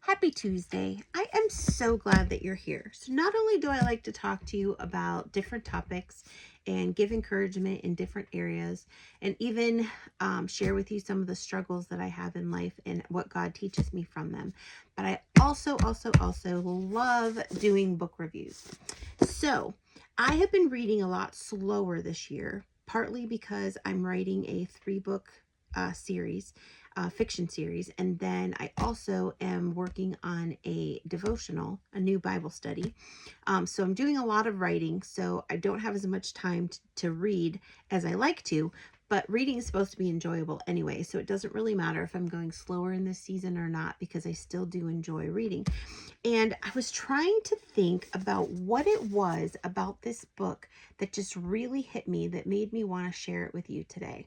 Happy Tuesday. I am so glad that you're here. So, not only do I like to talk to you about different topics and give encouragement in different areas, and even share with you some of the struggles that I have in life and what God teaches me from them, but I also love doing book reviews. So, I have been reading a lot slower this year, partly because I'm writing a 3 book series, fiction series. And then I also am working on a devotional, a new Bible study. So I'm doing a lot of writing. So I don't have as much time to read as I like to. But reading is supposed to be enjoyable anyway. So it doesn't really matter if I'm going slower in this season or not, because I still do enjoy reading. And I was trying to think about what it was about this book that just really hit me, that made me want to share it with you today.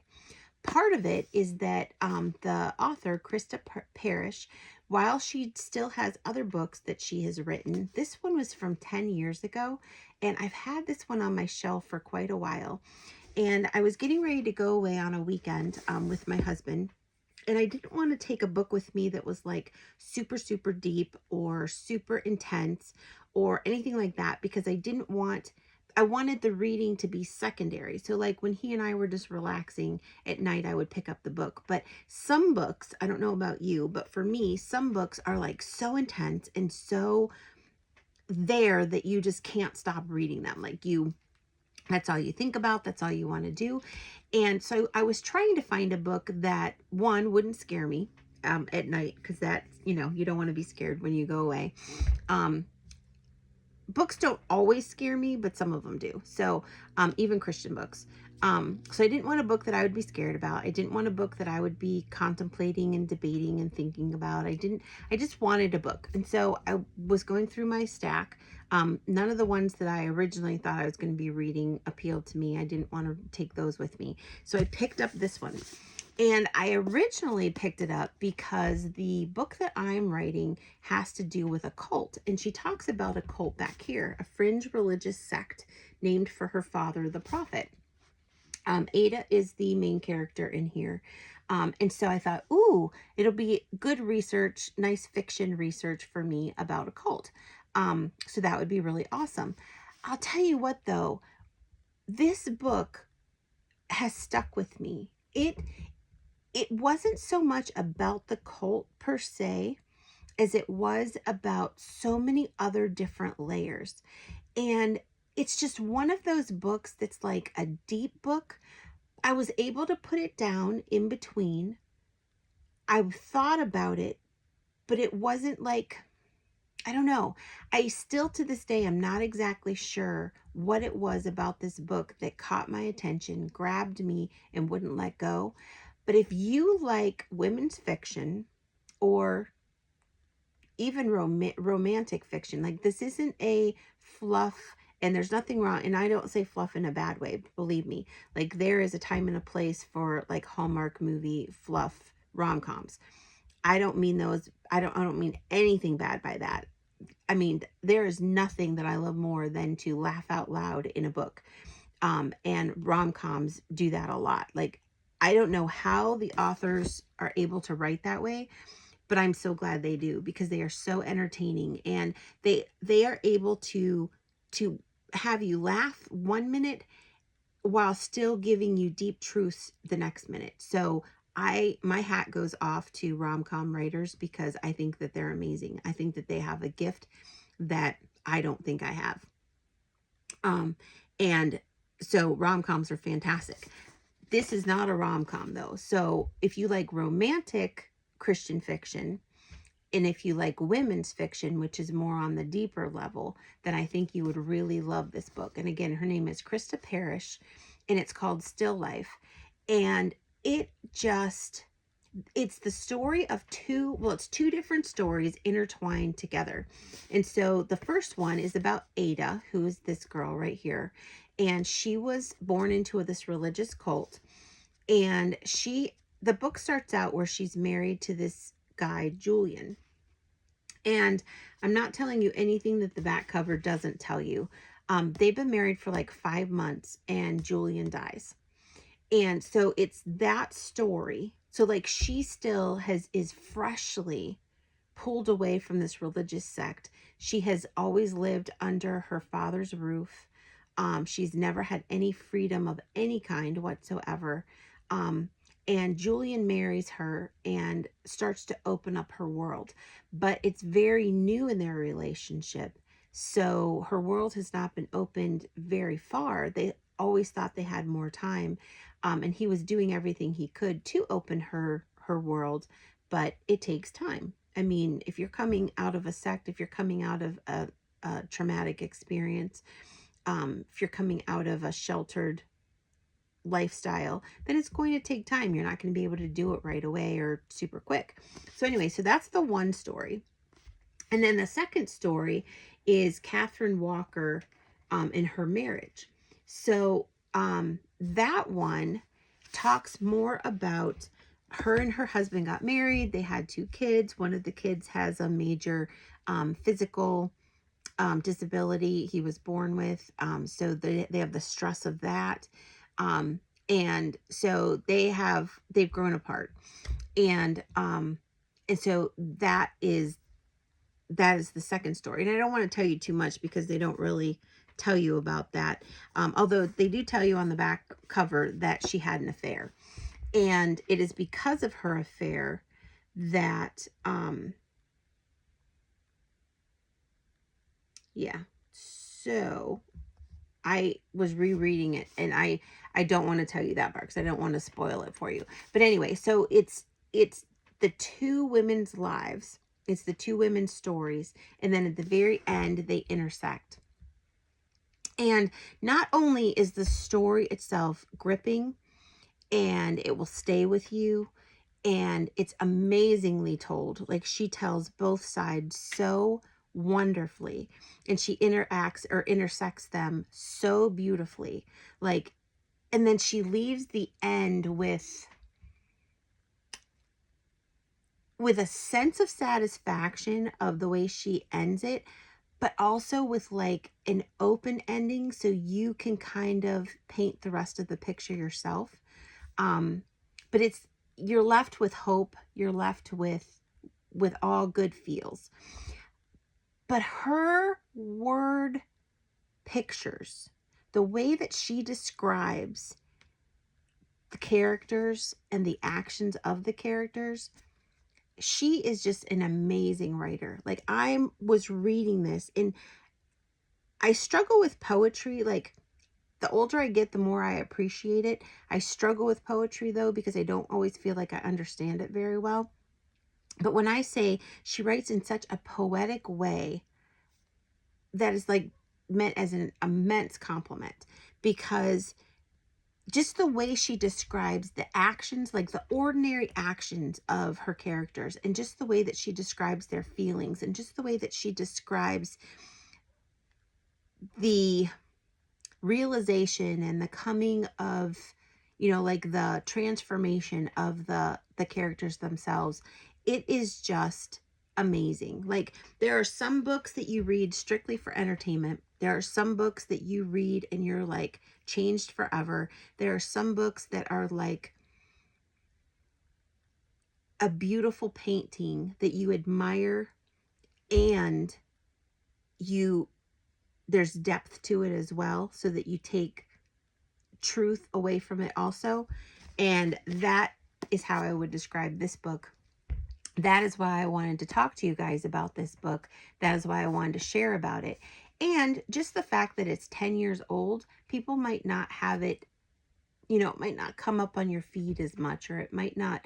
Part of it is that the author, Christa Parrish, while she still has other books that she has written, this one was from 10 years ago, and I've had this one on my shelf for quite a while. And I was getting ready to go away on a weekend with my husband, and I didn't want to take a book with me that was like super deep or super intense or anything like that, because I wanted the reading to be secondary. So like when he and I were just relaxing at night, I would pick up the book. But some books, I don't know about you, but for me, some books are like so intense and so there that you just can't stop reading them. That's all you think about. That's all you want to do. And so I was trying to find a book that, one, wouldn't scare me at night, because you don't want to be scared when you go away. Books don't always scare me, but some of them do. So even Christian books. So I didn't want a book that I would be scared about. I didn't want a book that I would be contemplating and debating and thinking about. I just wanted a book. And so I was going through my stack. None of the ones that I originally thought I was going to be reading appealed to me. I didn't want to take those with me. So I picked up this one. And I originally picked it up because the book that I'm writing has to do with a cult. And she talks about a cult back here, a fringe religious sect named for her father, the prophet. Ada is the main character in here. And so I thought, ooh, it'll be good research, nice fiction research for me about a cult. So that would be really awesome. I'll tell you what, though, this book has stuck with me. It wasn't so much about the cult per se as it was about so many other different layers. And it's just one of those books that's like a deep book. I was able to put it down in between. I've thought about it, but it wasn't like, I don't know. I still to this day am not exactly sure what it was about this book that caught my attention, grabbed me, and wouldn't let go. But if you like women's fiction or even romantic fiction, like, this isn't a fluff, and there's nothing wrong, and I don't say fluff in a bad way, believe me. Like, there is a time and a place for like Hallmark movie fluff rom-coms. I don't mean those. I don't mean anything bad by that. I mean, there is nothing that I love more than to laugh out loud in a book. And rom-coms do that a lot. Like, I don't know how the authors are able to write that way, but I'm so glad they do, because they are so entertaining, and they are able to have you laugh 1 minute while still giving you deep truths the next minute. So my hat goes off to rom-com writers, because I think that they're amazing. I think that they have a gift that I don't think I have. And so rom-coms are fantastic. This is not a rom-com, though. So if you like romantic Christian fiction, and if you like women's fiction, which is more on the deeper level, then I think you would really love this book. And again, her name is Christa Parrish, and it's called Still Life. And it's the story of it's two different stories intertwined together. And so the first one is about Ada, who is this girl right here. And she was born into this religious cult. And the book starts out where she's married to this guy, Julian. And I'm not telling you anything that the back cover doesn't tell you. They've been married for like 5 months, and Julian dies. And so it's that story. So like, she still is freshly pulled away from this religious sect. She has always lived under her father's roof. She's never had any freedom of any kind whatsoever. And Julian marries her and starts to open up her world. But it's very new in their relationship. So her world has not been opened very far. They always thought they had more time. And he was doing everything he could to open her world, but it takes time. I mean, if you're coming out of a sect, if you're coming out of a traumatic experience, if you're coming out of a sheltered lifestyle, then it's going to take time. You're not going to be able to do it right away or super quick. So anyway, so that's the one story. And then the second story is Catherine Walker and her marriage. So that one talks more about her and her husband got married. They had 2 kids. One of the kids has a major physical disability he was born with. So they have the stress of that. And so they've grown apart. And so that is the second story. And I don't want to tell you too much because they don't really tell you about that. Although they do tell you on the back cover that she had an affair. And it is because of her affair that, yeah. So I was rereading it, and I don't want to tell you that part because I don't want to spoil it for you. But anyway, so it's the 2 women's lives. It's the 2 women's stories. And then at the very end, they intersect. And not only is the story itself gripping, and it will stay with you, and it's amazingly told. Like, she tells both sides so wonderfully, and she interacts or intersects them so beautifully. Like, and then she leaves the end with a sense of satisfaction of the way she ends it, but also with like an open ending so you can kind of paint the rest of the picture yourself. But you're left with hope. You're left with all good feels. But her word pictures, the way that she describes the characters and the actions of the characters, she is just an amazing writer. Like, I was reading this, and I struggle with poetry. Like, the older I get, the more I appreciate it. I struggle with poetry, though, because I don't always feel like I understand it very well. But when I say she writes in such a poetic way, that is like meant as an immense compliment, because just the way she describes the actions, like the ordinary actions of her characters, and just the way that she describes their feelings, and just the way that she describes the realization and the coming of, like the transformation of the characters themselves, it is just amazing. Like, there are some books that you read strictly for entertainment. There are some books that you read and you're like changed forever. There are some books that are like a beautiful painting that you admire, and there's depth to it as well, so that you take truth away from it also. And that is how I would describe this book. That is why I wanted to talk to you guys about this book. That is why I wanted to share about it. And just the fact that it's 10 years old, people might not have it, it might not come up on your feed as much, or it might not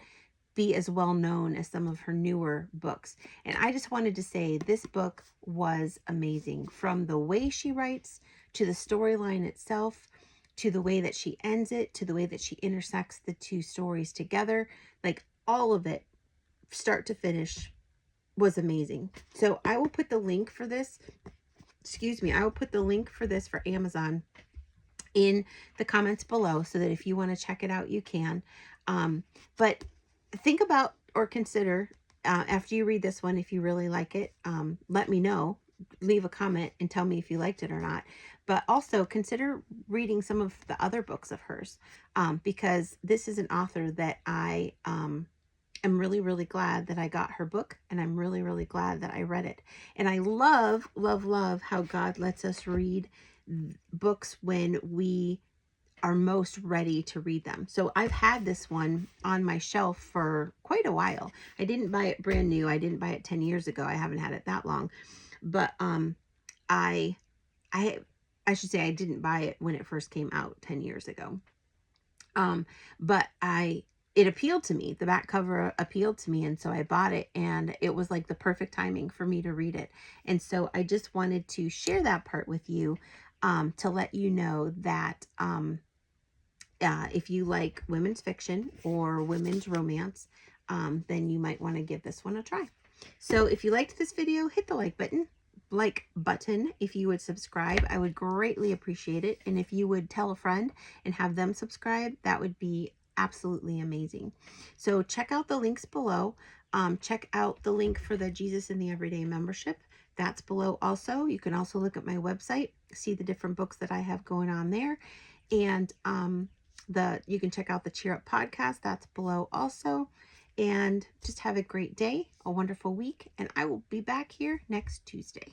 be as well known as some of her newer books. And I just wanted to say this book was amazing, from the way she writes, to the storyline itself, to the way that she ends it, to the way that she intersects the 2 stories together. Like, all of it, start to finish, was amazing. So I will put the link for this, I will put the link for this for Amazon in the comments below, so that if you want to check it out, you can. But think about or consider, after you read this one, if you really like it, let me know. Leave a comment and tell me if you liked it or not. But also consider reading some of the other books of hers, because this is an author that I am really, really glad that I got her book, and I'm really, really glad that I read it. And I love, love, love how God lets us read books when we are most ready to read them. So I've had this one on my shelf for quite a while. I didn't buy it brand new. I didn't buy it 10 years ago. I haven't had it that long. But I I I should say I didn't buy it when it first came out 10 years ago. But it appealed to me. The back cover appealed to me, and so I bought it, and it was like the perfect timing for me to read it. And so I just wanted to share that part with you, to let you know that if you like women's fiction or women's romance, then you might want to give this one a try. So if you liked this video, hit the like button. If you would subscribe, I would greatly appreciate it. And if you would tell a friend and have them subscribe, that would be absolutely amazing. So check out the links below. Check out the link for the Jesus in the Everyday membership. That's below also. You can also look at my website, see the different books that I have going on there. And you can check out the Cheer Up podcast. That's below also. And just have a great day, a wonderful week, and I will be back here next Tuesday.